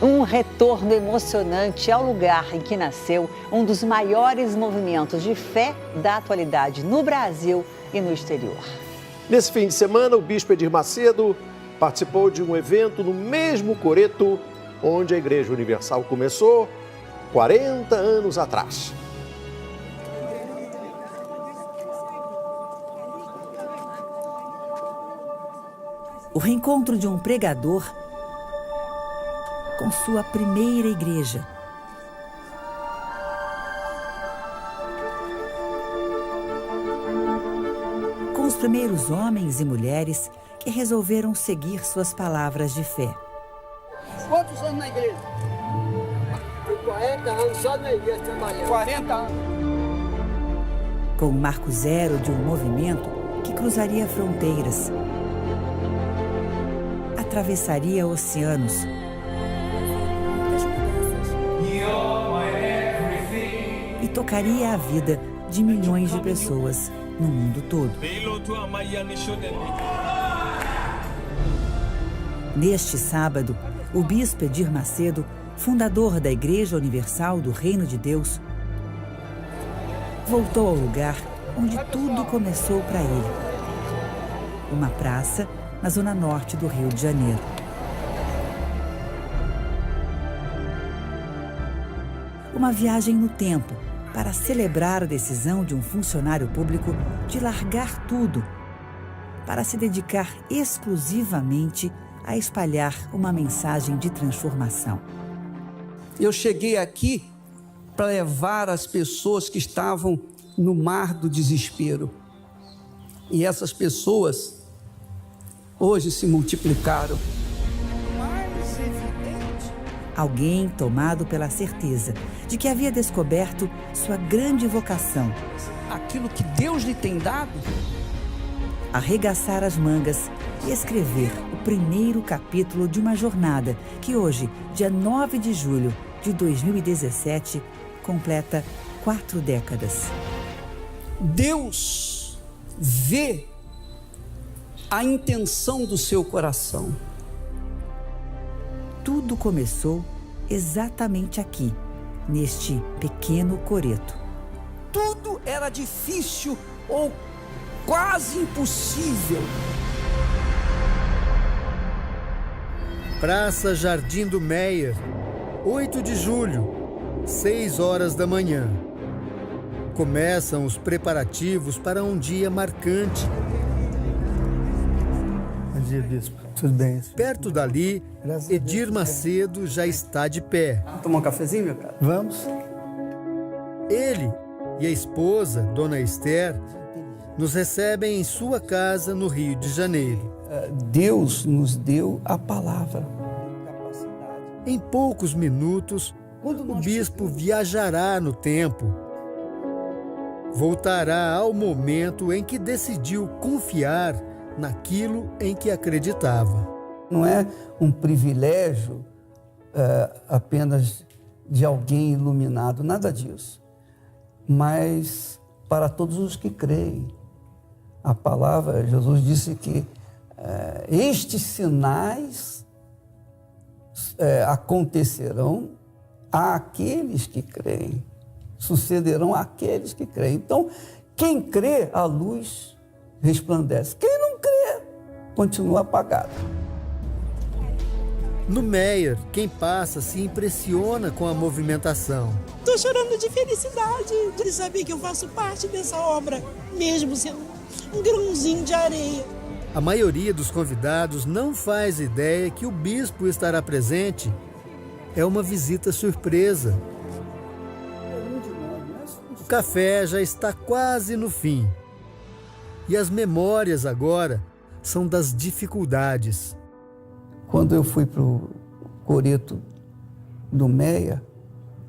Um retorno emocionante ao lugar em que nasceu um dos maiores movimentos de fé da atualidade no Brasil e no exterior. Nesse fim de semana, o bispo Edir Macedo participou de um evento no mesmo coreto onde a Igreja Universal começou 40 anos atrás. O reencontro de um pregador com sua primeira igreja. Com os primeiros homens e mulheres que resolveram seguir suas palavras de fé. Quantos anos na igreja? 40 anos só na igreja trabalhando. 40 anos. Com o marco zero de um movimento que cruzaria fronteiras, atravessaria oceanos e tocaria a vida de milhões de pessoas no mundo todo. Neste sábado, o bispo Edir Macedo, fundador da Igreja Universal do Reino de Deus, voltou ao lugar onde tudo começou para ele. Uma praça na zona norte do Rio de Janeiro. Uma viagem no tempo para celebrar a decisão de um funcionário público de largar tudo para se dedicar exclusivamente a espalhar uma mensagem de transformação. Eu cheguei aqui para levar as pessoas que estavam no mar do desespero. E essas pessoas hoje se multiplicaram. Mais evidente. Alguém tomado pela certeza de que havia descoberto sua grande vocação. Aquilo que Deus lhe tem dado. Arregaçar as mangas e escrever o primeiro capítulo de uma jornada que hoje, dia 9 de julho de 2017, completa 4 décadas. Deus vê a intenção do seu coração. Tudo começou exatamente aqui, neste pequeno coreto. Tudo era difícil ou quase impossível. Praça Jardim do Meier, 8 de julho, 6 horas da manhã. Começam os preparativos para um dia marcante. Bom dia, bispo. Tudo bem? Perto dali, Edir Macedo já está de pé. Tomar um cafezinho, meu cara? Vamos? Ele e a esposa, Dona Esther, nos recebem em sua casa no Rio de Janeiro. Deus nos deu a palavra. Em poucos minutos, o bispo viajará no tempo. Voltará ao momento em que decidiu confiar naquilo em que acreditava. Não é um privilégio apenas de alguém iluminado, nada disso. Mas para todos os que creem. A palavra, Jesus disse que estes sinais acontecerão àqueles que creem. Sucederão àqueles que creem. Então, quem crê, a luz resplandece. Quem não crê, continua apagado. No Meier, quem passa se impressiona com a movimentação. Estou chorando de felicidade de saber que eu faço parte dessa obra, mesmo sendo um grãozinho de areia. A maioria dos convidados não faz ideia que o bispo estará presente. É uma visita surpresa. O café já está quase no fim. E as memórias agora são das dificuldades. Quando eu fui para o coreto do Meia,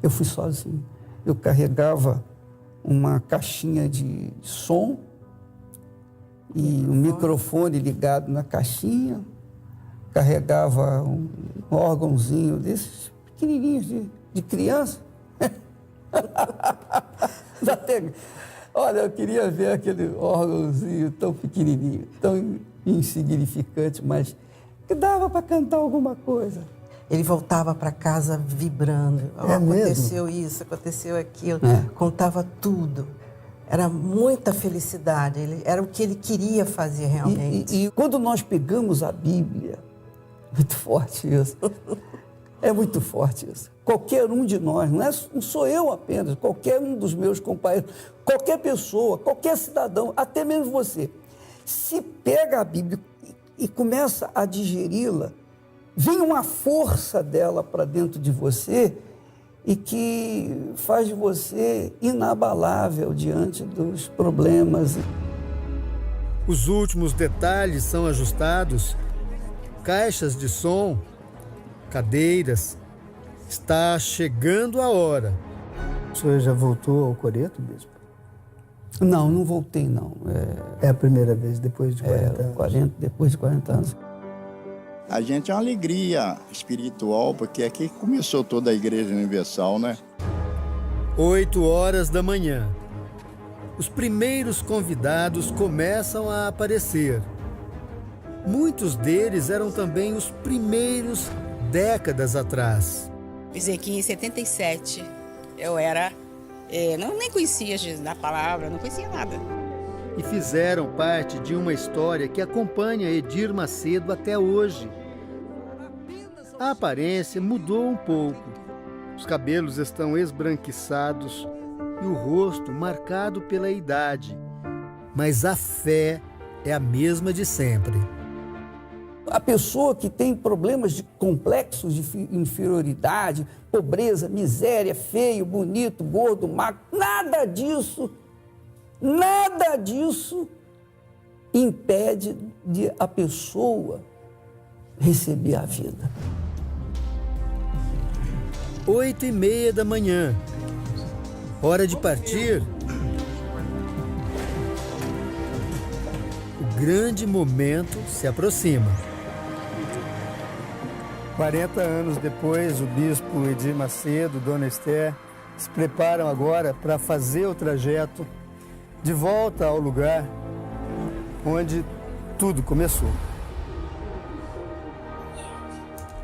eu fui sozinho. Eu carregava uma caixinha de som e um microfone ligado na caixinha, carregava um órgãozinho desses pequenininhos de criança. Olha, eu queria ver aquele órgãozinho tão pequenininho, tão insignificante, mas que dava para cantar alguma coisa. Ele voltava para casa vibrando. Aconteceu isso, aconteceu aquilo. Contava tudo. Era muita felicidade. Era o que ele queria fazer realmente. E quando nós pegamos a Bíblia, muito forte isso. É muito forte isso. Qualquer um de nós, não sou eu apenas, qualquer um dos meus companheiros, qualquer pessoa, qualquer cidadão, até mesmo você, se pega a Bíblia e começa a digeri-la, vem uma força dela para dentro de você e que faz de você inabalável diante dos problemas. Os últimos detalhes são ajustados, caixas de som, cadeiras. Está chegando a hora. O senhor já voltou ao Coreto, bispo? Não voltei, não. É a primeira vez, depois de 40 anos? Depois de 40 anos. A gente é uma alegria espiritual, porque aqui começou toda a Igreja Universal, né? 8 da manhã. Os primeiros convidados começam a aparecer. Muitos deles eram também os primeiros décadas atrás. Fiz aqui em 77. Eu era... nem conhecia da palavra, não conhecia nada. E fizeram parte de uma história que acompanha Edir Macedo até hoje. A aparência mudou um pouco. Os cabelos estão esbranquiçados e o rosto marcado pela idade. Mas a fé é a mesma de sempre. A pessoa que tem problemas de complexos de inferioridade, pobreza, miséria, feio, bonito, gordo, magro, nada disso impede de a pessoa receber a vida. 8h30 da manhã. Hora de partir. O grande momento se aproxima. 40 anos depois, o bispo Edir Macedo, Dona Esther, se preparam agora para fazer o trajeto de volta ao lugar onde tudo começou.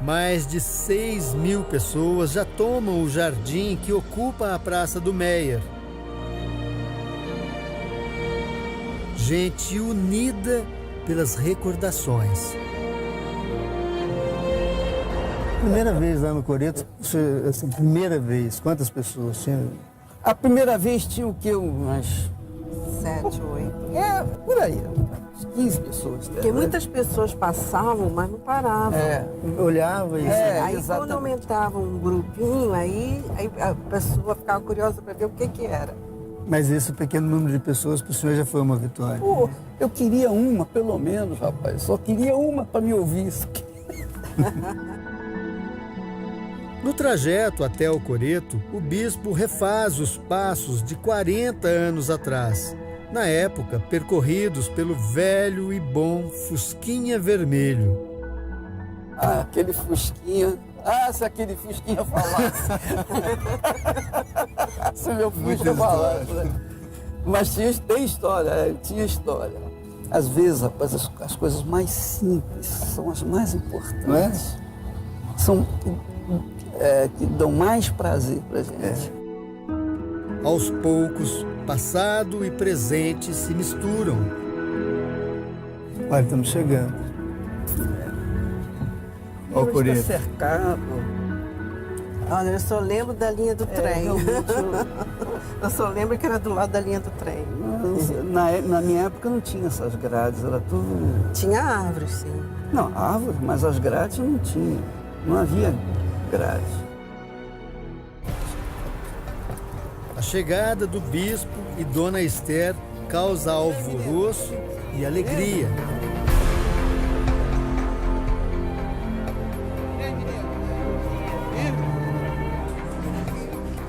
Mais de 6.000 pessoas já tomam o jardim que ocupa a Praça do Meier. Gente unida pelas recordações. Primeira vez lá no Coreto, assim, primeira vez, quantas pessoas tinham? A primeira vez tinha o quê? Umas 7, 8. Por aí, umas 15 pessoas. Porque muitas pessoas passavam, mas não paravam. Olhava e... Aí exatamente. quando aumentava um grupinho, aí a pessoa ficava curiosa para ver o que era. Mas esse pequeno número de pessoas para o senhor já foi uma vitória. Pô, eu queria uma, pelo menos, rapaz. Só queria uma para me ouvir isso. No trajeto até o Coreto, o bispo refaz os passos de 40 anos atrás, na época percorridos pelo velho e bom Fusquinha Vermelho. Aquele Fusquinha... se aquele Fusquinha falasse. Se meu Fusquinha falasse. Né? Mas tem história, tinha história. Às vezes, rapaz, as coisas mais simples são as mais importantes. Não é? São... que dão mais prazer pra gente. Aos poucos, passado e presente se misturam. Olha, estamos chegando. Olha o Coreto. Está cercado. Olha, eu só lembro da linha do trem. Eu só lembro que era do lado da linha do trem. Na minha época não tinha essas grades, era tudo... Tinha árvores, sim. Não, árvores, mas as grades não tinha. Não havia grade. A chegada do bispo e Dona Esther causa alvoroço e alegria.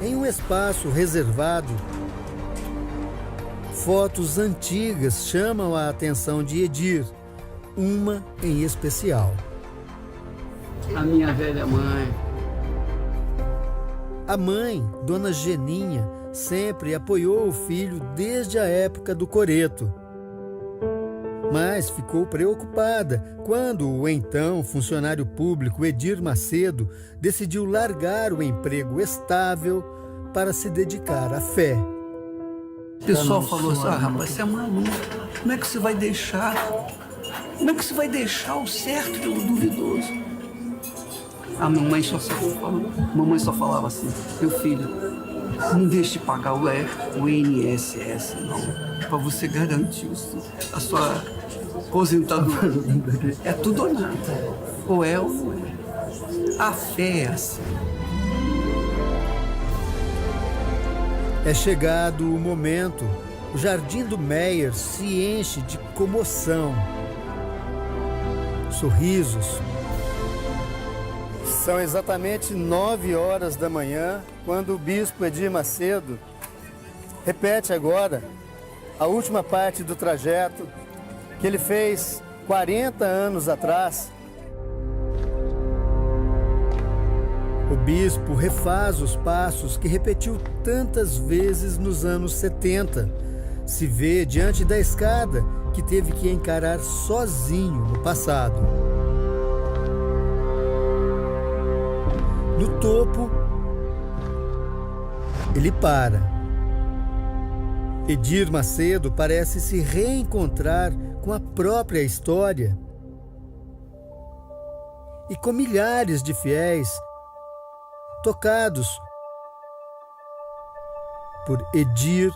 Em um espaço reservado, fotos antigas chamam a atenção de Edir, uma em especial. A minha velha mãe. A mãe, Dona Geninha, sempre apoiou o filho desde a época do Coreto. mas ficou preocupada quando o então funcionário público Edir Macedo decidiu largar o emprego estável para se dedicar à fé. O pessoal falou assim, rapaz, você é maluco, como é que você vai deixar? Como é que você vai deixar o certo pelo duvidoso? A mamãe só falava assim, meu filho, não deixe de pagar o INSS, não, para você garantir a sua aposentadoria. É tudo ou nada, ou é ou não é. A fé é assim. É chegado o momento, o Jardim do Meier se enche de comoção, sorrisos. São exatamente 9 horas da manhã, quando o bispo Edir Macedo repete agora a última parte do trajeto que ele fez 40 anos atrás. O bispo refaz os passos que repetiu tantas vezes nos anos 70. Se vê diante da escada que teve que encarar sozinho no passado. No topo, ele para. Edir Macedo parece se reencontrar com a própria história e com milhares de fiéis tocados por Edir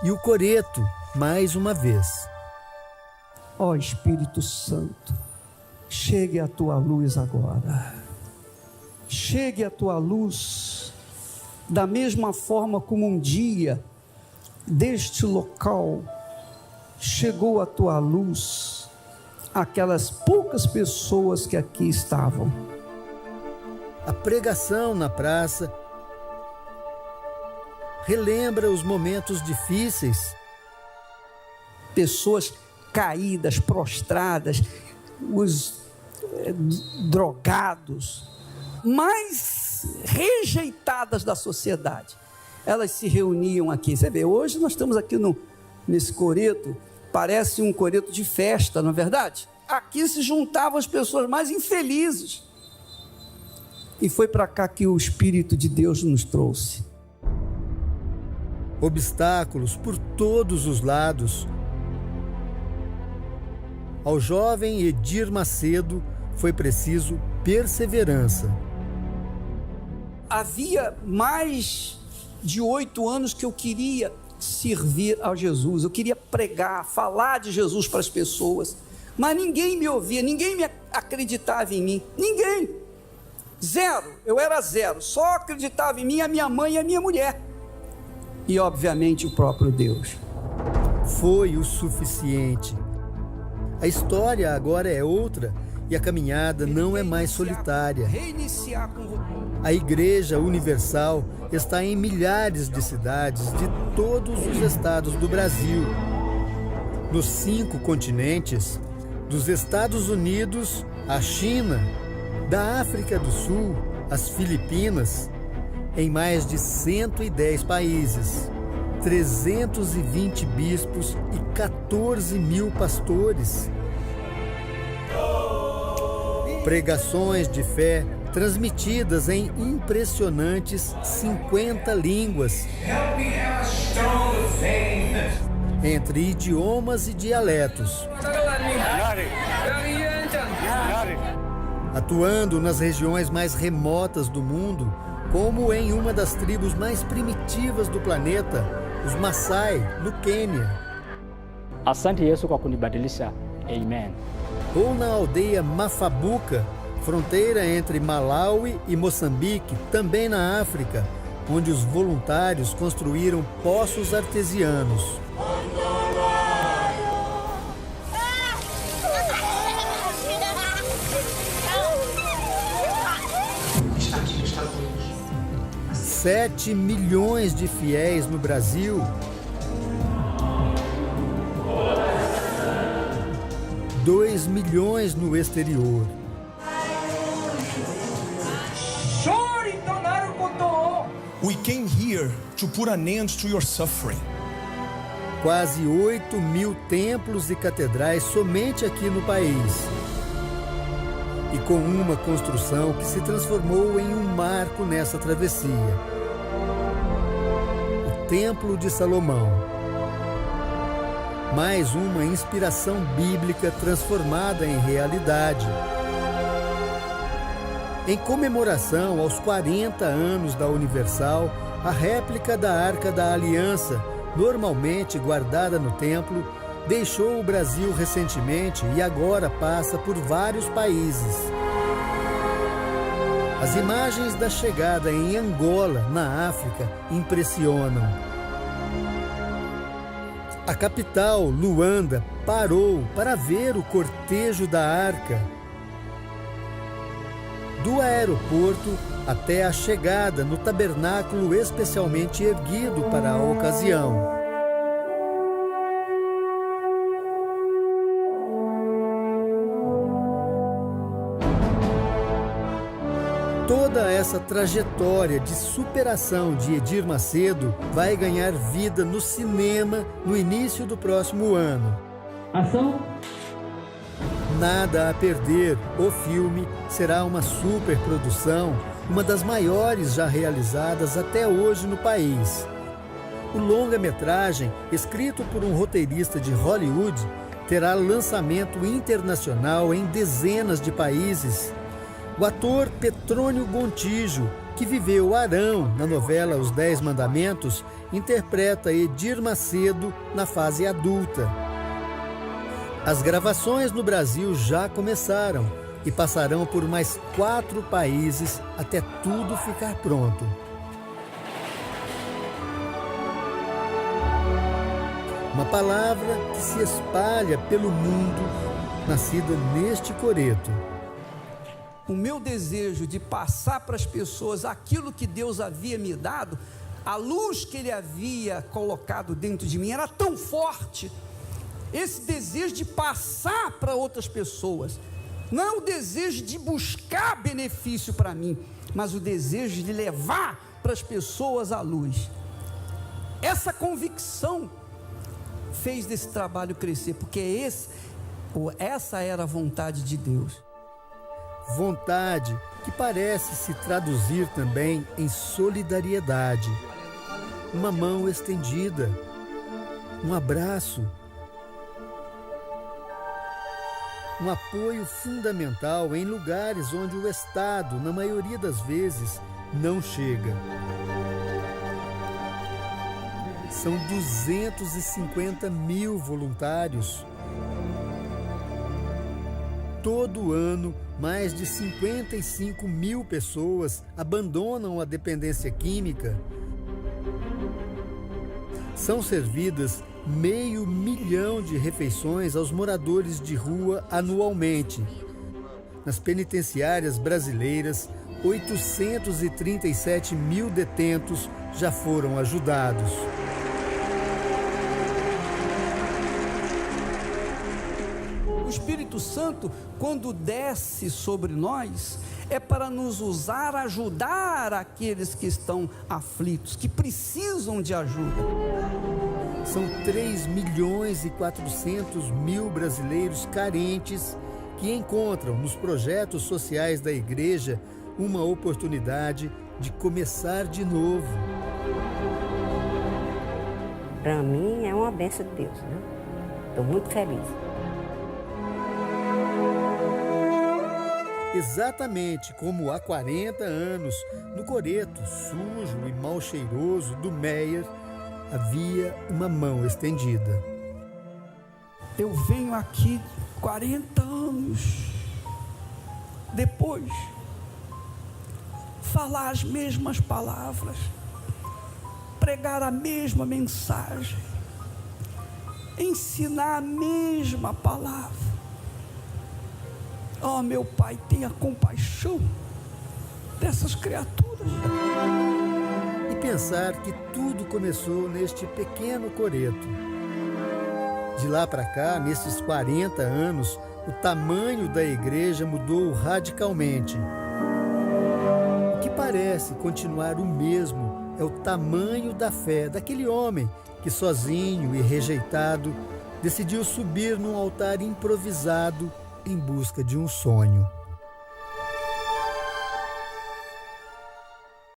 e o coreto mais uma vez. Ó Espírito Santo, chegue a tua luz agora. Chegue a tua luz da mesma forma como um dia deste local chegou a tua luz aquelas poucas pessoas que aqui estavam. A pregação na praça relembra os momentos difíceis. Pessoas caídas, prostradas, os drogados, mais rejeitadas da sociedade. Elas se reuniam aqui. Você vê, hoje nós estamos aqui nesse coreto, parece um coreto de festa, não é verdade? Aqui se juntavam as pessoas mais infelizes. E foi para cá que o Espírito de Deus nos trouxe. Obstáculos por todos os lados. Ao jovem Edir Macedo foi preciso perseverança. Havia mais de 8 anos que eu queria servir a Jesus, eu queria pregar, falar de Jesus para as pessoas, mas ninguém me ouvia, ninguém me acreditava em mim, ninguém. Zero, eu era zero, só acreditava em mim a minha mãe e a minha mulher. E obviamente o próprio Deus. Foi o suficiente. A história agora é outra e a caminhada não é mais solitária. A Igreja Universal está em milhares de cidades de todos os estados do Brasil. Nos 5 continentes, dos Estados Unidos à China, da África do Sul às Filipinas, em mais de 110 países, 320 bispos e 14 mil pastores. Pregações de fé transmitidas em impressionantes 50 línguas, entre idiomas e dialetos. Atuando nas regiões mais remotas do mundo, como em uma das tribos mais primitivas do planeta, os Maasai, no Quênia. Asante Yesu kwa kunibadilisha. Amen. Ou na aldeia Mafabuca, fronteira entre Malawi e Moçambique, também na África, onde os voluntários construíram poços artesianos. Está aqui nos Estados Unidos. 7 milhões de fiéis no Brasil. 2 milhões no exterior. We came here to put an end to your suffering. quase 8.000 templos e catedrais somente aqui no país. E com uma construção que se transformou em um marco nessa travessia. O Templo de Salomão. Mais uma inspiração bíblica transformada em realidade. Em comemoração aos 40 anos da Universal, a réplica da Arca da Aliança, normalmente guardada no templo, deixou o Brasil recentemente e agora passa por vários países. As imagens da chegada em Angola, na África, impressionam. A capital, Luanda, parou para ver o cortejo da Arca. Do aeroporto até a chegada no tabernáculo especialmente erguido para a ocasião. Toda essa trajetória de superação de Edir Macedo vai ganhar vida no cinema no início do próximo ano. Ação! Nada a perder, o filme será uma superprodução, uma das maiores já realizadas até hoje no país. O longa-metragem, escrito por um roteirista de Hollywood, terá lançamento internacional em dezenas de países. O ator Petrônio Gontijo, que viveu Arão na novela Os 10 Mandamentos, interpreta Edir Macedo na fase adulta. As gravações no Brasil já começaram e passarão por mais 4 países até tudo ficar pronto. Uma palavra que se espalha pelo mundo, nascida neste coreto. O meu desejo de passar para as pessoas aquilo que Deus havia me dado, a luz que Ele havia colocado dentro de mim era tão forte. Esse desejo de passar para outras pessoas, não é o desejo de buscar benefício para mim, mas o desejo de levar para as pessoas a luz. Essa convicção fez desse trabalho crescer, porque essa era a vontade de Deus. Vontade que parece se traduzir também em solidariedade. Uma mão estendida, um abraço, um apoio fundamental em lugares onde o Estado, na maioria das vezes, não chega. São 250 mil voluntários. Todo ano, mais de 55 mil pessoas abandonam a dependência química. São servidas 500 mil de refeições aos moradores de rua anualmente. Nas penitenciárias brasileiras, 837 mil detentos já foram ajudados. O Espírito Santo, quando desce sobre nós, é para nos usar, ajudar aqueles que estão aflitos, que precisam de ajuda. São 3.400.000 brasileiros carentes que encontram nos projetos sociais da igreja uma oportunidade de começar de novo. Para mim é uma bênção de Deus, né? Estou muito feliz. Exatamente como há 40 anos, no coreto sujo e mal cheiroso do Meyer, havia uma mão estendida. Eu venho aqui 40 anos depois, falar as mesmas palavras, pregar a mesma mensagem, ensinar a mesma palavra. Oh, meu Pai, tenha compaixão dessas criaturas. E pensar que tudo começou neste pequeno coreto. De lá para cá, nesses 40 anos, o tamanho da igreja mudou radicalmente. O que parece continuar o mesmo é o tamanho da fé daquele homem que sozinho e rejeitado decidiu subir num altar improvisado em busca de um sonho.